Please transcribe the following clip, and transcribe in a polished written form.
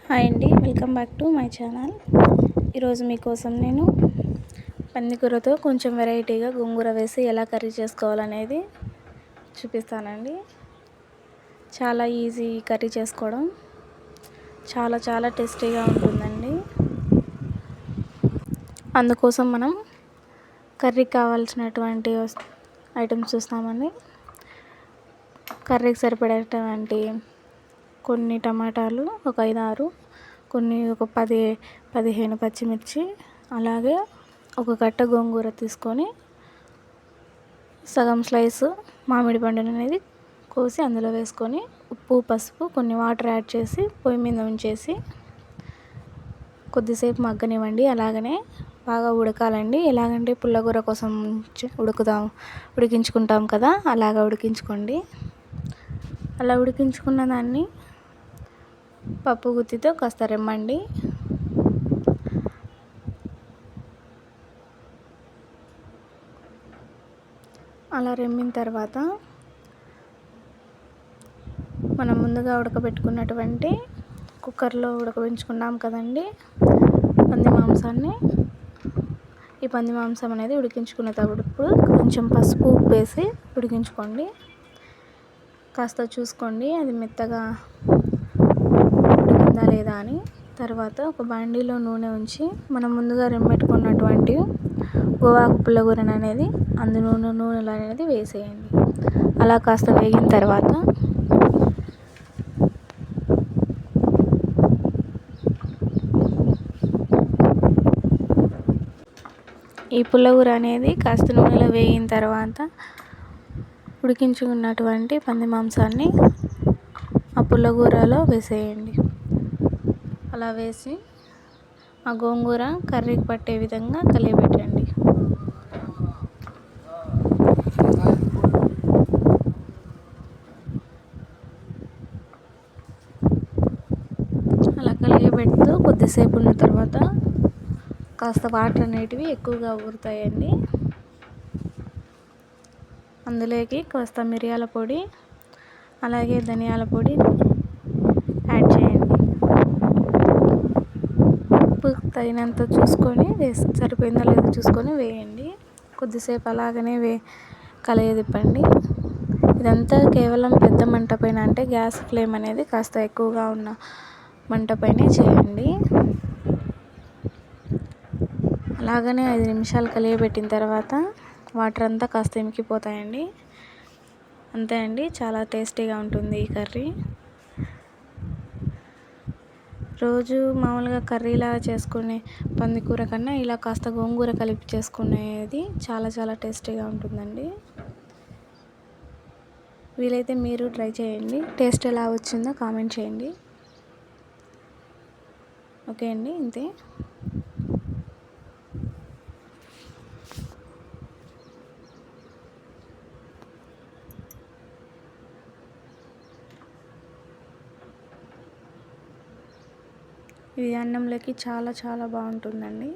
Hi అండి, welcome back to my channel. ఈరోజు మీకోసం నేను పందికూరతో కొంచెం వెరైటీగా గోంగూర వేసి ఎలా కర్రీ చేసుకోవాలనేది చూపిస్తానండి. చాలా ఈజీ కర్రీ చేసుకోవడం, చాలా టేస్టీగా ఉంటుందండి. అందుకోసం మనం కర్రీకి కావాల్సినటువంటి ఐటమ్స్ చూస్తామండి. కర్రీకి సరిపడేటువంటి కొన్ని టమాటాలు, ఒక 5-6, ఒక 10-15 పచ్చిమిర్చి, అలాగే ఒక కట్ట గోంగూర తీసుకొని సగం స్లైసు మామిడి పండుని అనేది కోసి అందులో వేసుకొని ఉప్పు, పసుపు, కొన్ని వాటర్ యాడ్ చేసి పొయ్యి మీద ఉంచేసి కొద్దిసేపు మగ్గనివ్వండి. అలాగనే బాగా ఉడకాలండి. ఎలాగంటే పుల్లగూర కోసం ఉడికించుకుంటాం కదా, అలాగా ఉడికించుకోండి. అలా ఉడికించుకున్న దాన్ని పప్పు గుత్తితో కాస్త రెమ్మండి. అలా రెమ్మిన తర్వాత మనం ముందుగా ఉడకబెట్టుకున్నటువంటి కుక్కర్లో ఉడకబెట్టుకున్నాం కదండి పంది మాంసాన్ని. ఈ పంది మాంసం అనేది ఉడికించుకునేటప్పుడు కొంచెం పసుపు, ఉప్పు వేసి ఉడికించుకోండి. కాస్త చూసుకోండి అది మెత్తగా ఉడికిందా లేదా అని. తర్వాత ఒక బాండీలో నూనె ఉంచి మనం ముందుగా రెమ్మెట్టుకున్నటువంటి గోవాకు పుల్లగూరను అనేది నూనెలో అనేది వేసేయండి. అలా కాస్త వేగిన తర్వాత ఈ పుల్లగూర అనేది కాస్త నూనెలో వేగిన తర్వాత ఉడికించుకున్నటువంటి పంది మాంసాన్ని ఆ పుల్లగూరలో వేసేయండి. అలా వేసి ఆ గోంగూర కర్రీకి పట్టే విధంగా కలియబెట్టండి. అలా కలియబెడుతూ కొద్దిసేపు ఉన్న తర్వాత కాస్త వాటర్ అనేటివి ఎక్కువగా ఊరుతాయండి. అందులోకి కాస్త మిరియాల పొడి, అలాగే ధనియాల పొడి యాడ్ చేయండి. ఉప్పు తగినంత చూసుకొని సరిపోయిందో లేదో చూసుకొని వేయండి. కొద్దిసేపు అలాగనే కలయదిప్పండి. ఇదంతా కేవలం పెద్ద మంట పైన, అంటే గ్యాస్ ఫ్లేమ్ అనేది కాస్త ఎక్కువగా ఉన్న మంట పైనే చేయండి. అలాగనే 5 నిమిషాలు కలియబెట్టిన తర్వాత వాటర్ అంతా కాస్త ఇంకిపోతాయండి. అంతే అండి, చాలా టేస్టీగా ఉంటుంది ఈ కర్రీ. రోజు మామూలుగా కర్రీలా చేసుకునే పందికూర కన్నా ఇలా కాస్త గోంగూర కలిపి చేసుకునేది చాలా టేస్టీగా ఉంటుందండి. వీలైతే మీరు ట్రై చేయండి. టేస్ట్ ఎలా వచ్చిందో కామెంట్ చేయండి. ఓకే అండి, ఇంతే. ఇది అన్నంలోకి చాలా బాగుంటుందండి.